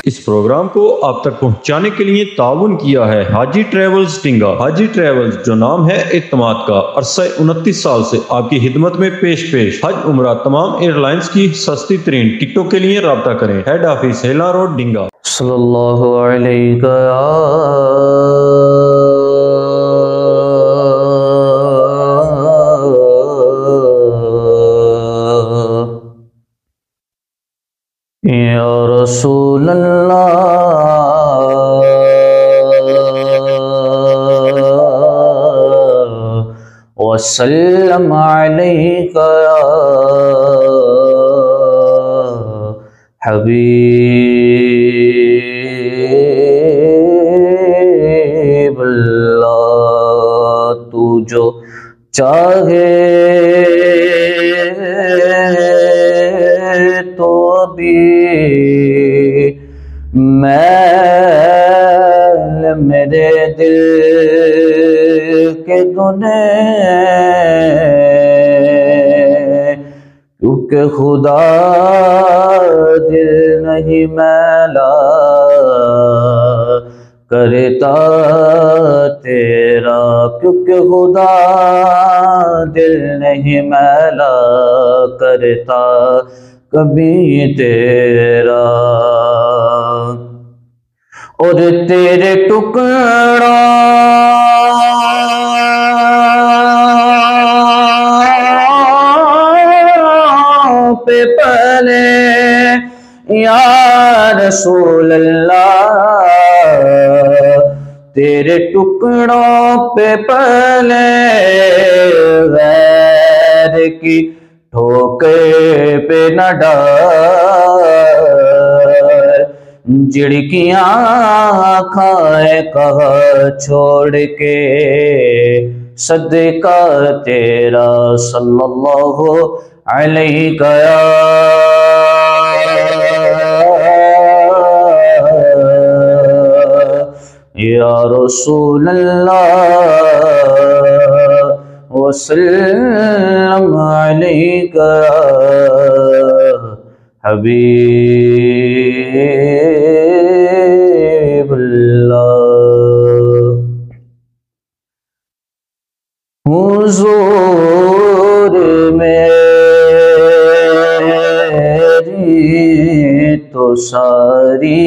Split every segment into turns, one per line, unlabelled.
इस प्रोग्राम को आप तक पहुंचाने के लिए ताउन किया है हाजी ट्रेवल्स टिंगा। हाजी ट्रेवल्स, जो नाम है एतमाद का, अरसा 29 साल से आपकी खिदमत में पेश हज उम्रा तमाम एयरलाइंस की सस्ती तरीन टिकटों के लिए राब्ता करें। हेड ऑफिस हेला रोड, डिंगा।
सल्लल्लाहु अलैहि या रसूल अल्लाह वसल्लम अलैका या हबीब अल्लाह। तू जो चाहे तो अभी मैल मेरे दिल के दुने, क्योंकि खुदा दिल नहीं मैला करता तेरा, क्योंकि खुदा दिल नहीं मैला करता कभी तेरा। और तेरे टुकड़ा पे पले या रसूल अल्लाह, तेरे टुकड़ों पे पले गैर की ठोकर पे न डाल, झिड़कियां खाए कहा छोड़ के सदका तेरा सल्लल्लाहु अलैहि या रसूल अल्लाह वसल्लम अलैका हबीब अल्लाह। हुजूर मेरी तो सारी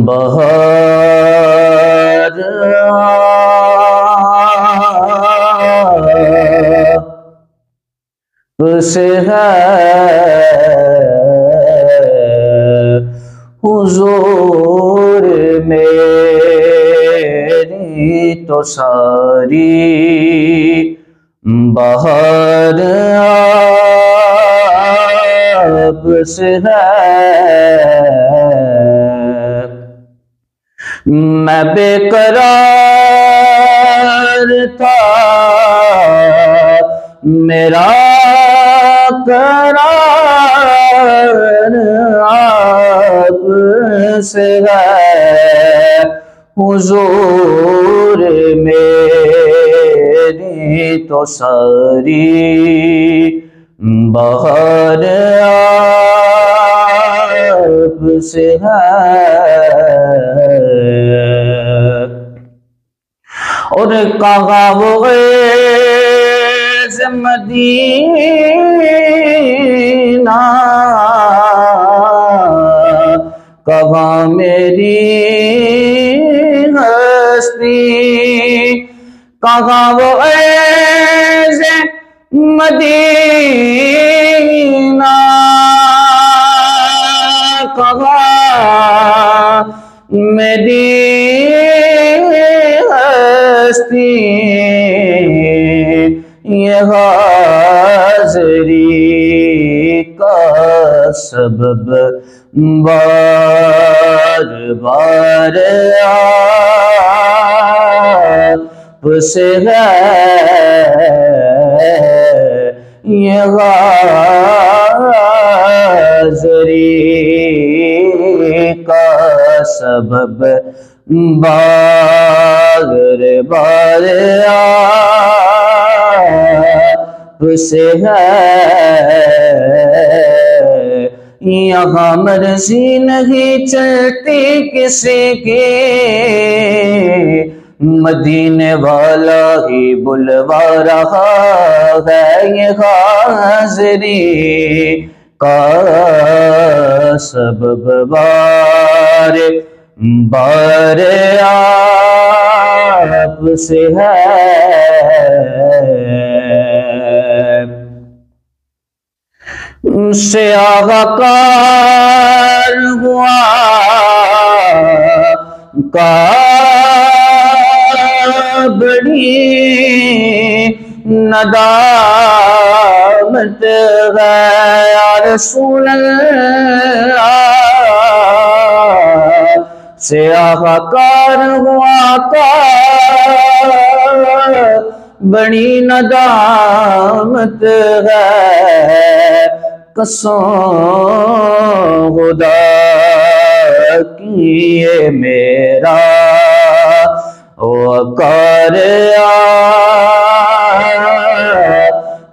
बहार से है, हुजूर मेरी तो सारी बहार आप से है। मैं बेकरार था, मेरा करार आप से है, हुजूर मेरी तो सारी बहार आप से है। और कहा वो गैज़ मदीना, कहा मेरी हस्ती, कहा वो गैज़ मदीना, कहा मेरी हस्ती, ये हाज़री का सबब बार बार आप से है, ये हाज़री का सबब बार बार आप से है, यहाँ मर्जी नहीं चलती किसी की, मदीने वाला ही बुलवा रहा है ये हाज़री का सबब बारे बारे आपसे है। से आगाकार हुआ का बड़ी नदामत है या रसूल अल्लाह। से आगाकार हुआ का बड़ी नदामत है, कसम खुदा की ये मेरा वकार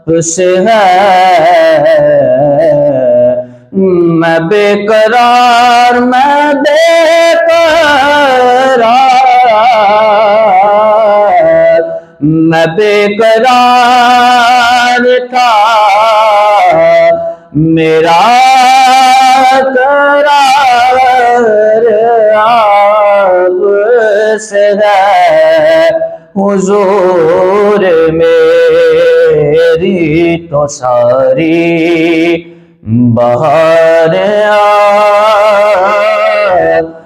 आपसे है। मैं बेकरार मैं बेकरार था, मेरा करार आपसे है। हुजूर मेरी तो सारी बहार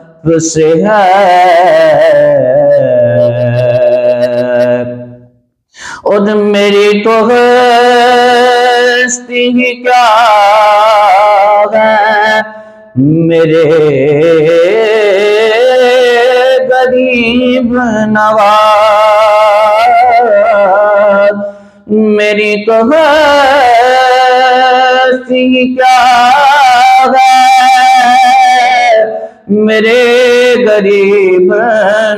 आपसे है। और मेरी तो हस्ती ही क्या है, मेरे गरीब नवाज। मेरी तो हस्ती ही क्या है, मेरे गरीब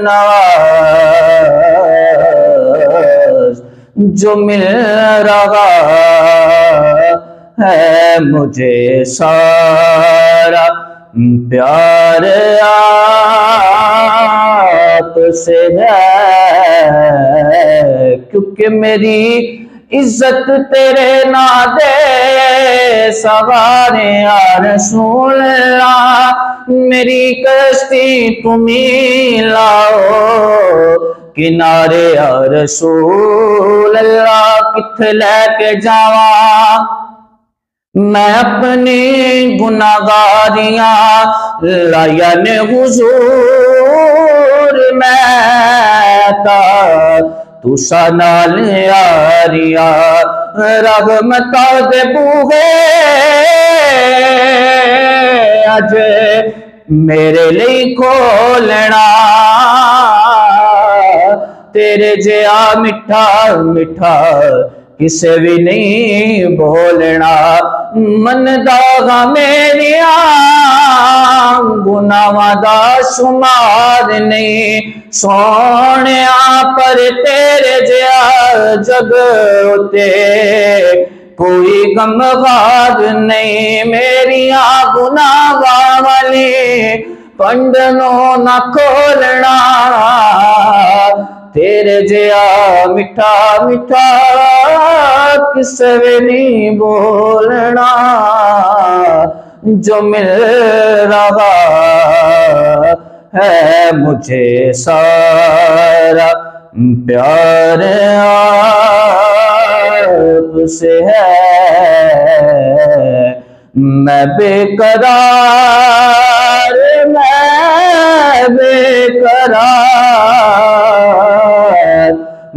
नवाज। जो मिल रहा है मुझे सारा प्यार आपसे है, क्योंकि मेरी इज्जत तेरे नादे सवारे या रसूल अल्लाह। मेरी कश्ती तुम्हीं लाओ किनारे या रसूल अल्लाह। किथे लेके जावा मैं अपनी गुनाहगारियां, लाया ने हुजूर मैं ता तुसा नाल यारिया। रहमता दे बूहे अज मेरे लिए खोलना, तेरे जिया मिठा मिठा किसे भी नहीं बोलना। मन दागा मेरिया गुनाहां दा शुमार नहीं सोनिया, पर तेरे जिया जग उते कोई गमगार नहीं। मेरिया गुनाहां वाली पंडनों न खोलना, तेरे जिया मिठा मिठा किसे भी नहीं बोलना। जो मिल रहा है मुझे सारा प्यार आपसे है। मैं बेकरार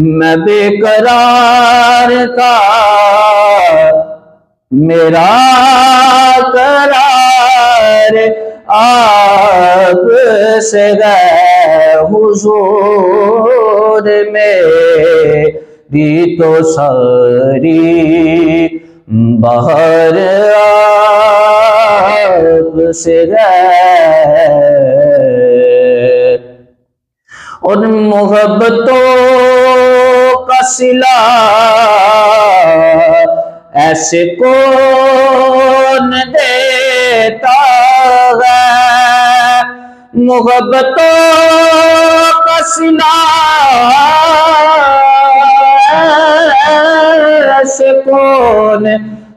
मैं बेकरार था, मेरा करार आपसे है। हुजूर मेरी तो सारी बहार आपसे है। और मोहब्बतों का सिला ऐसे कौन दे देता है, मोहब्बतों का सीना से कौन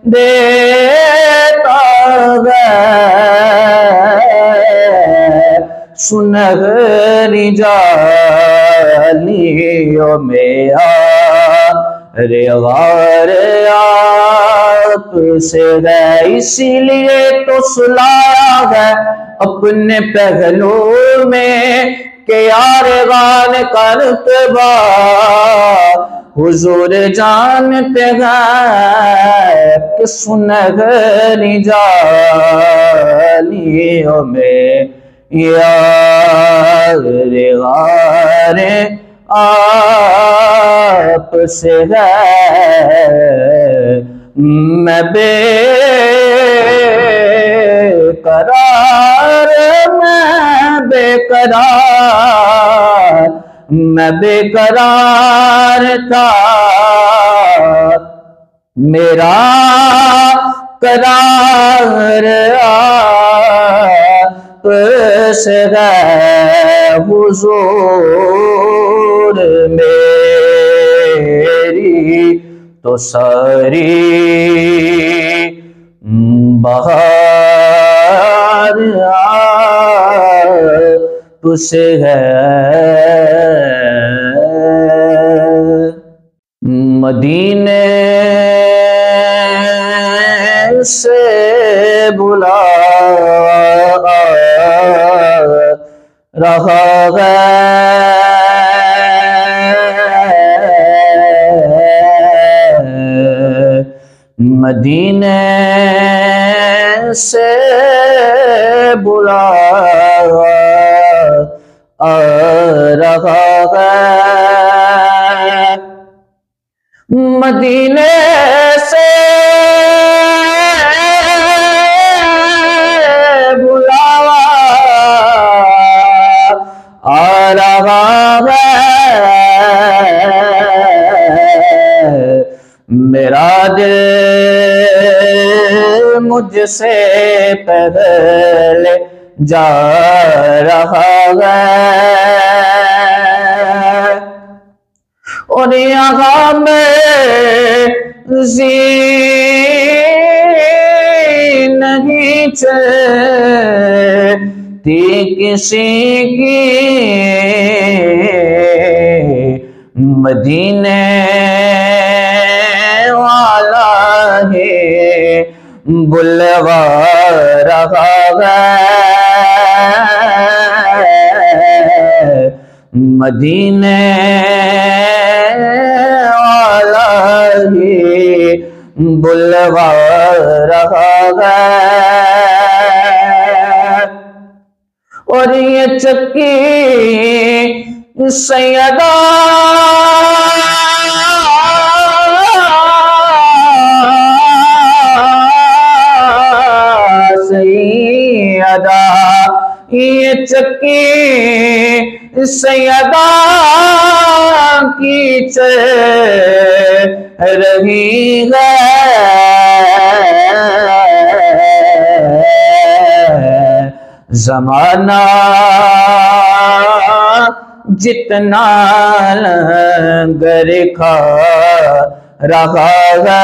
देता है, सुनहरी जालियों में रे वार आप से है, इसीलिए तो सुलाया है अपने पहलू में के यार गान करते बा हुजूर जानते हैं कि सुनहरी जालियों में यार गारे आप से है, मैं बेकरार मैं बेकरार था, मेरा करार आप से है, हुजूर मेरी तो सारी बहार आप से है। मदीने से बुला रहा है, मदीने से बुला रहा है, मदीने से बुलावा आ रहा है, मेरा दिल मुझसे पहले जा रहा है, और यहाँ में जी नहीं चलती किसी की, मदीने वाला है बुलवा रहा है, मदीने वाला ही बुलवा रहा है, और ये चक्की सैयदा सैयदा, ये चक्की सैयदा की चल रही है, ज़माना जितना लंगर खा रहा है,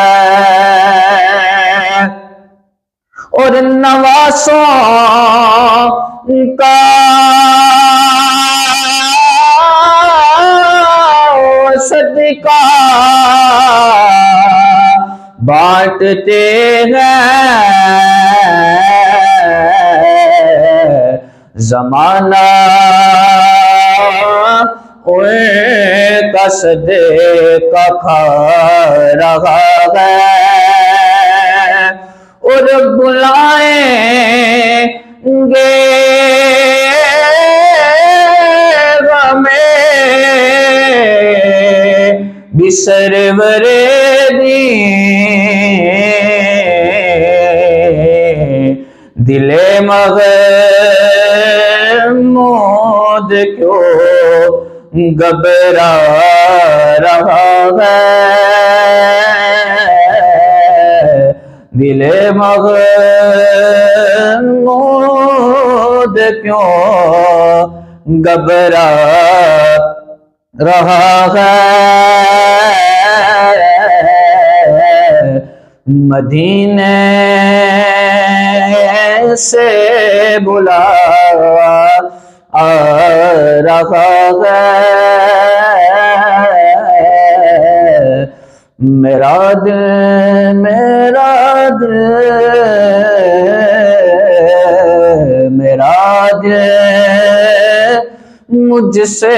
और नवासों का सदका बांटते हैं, ज़माना उनका सदका खा रहा है, और बुलाएंगे हमें बिसरवरे दिले महमूद क्यों घबरा रहा है, दिले महमूद क्यों घबरा रहा है, मदीने से बुला आ रहा है। मेरा दिल मुझसे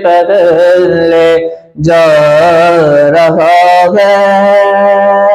पहले जा रहा है।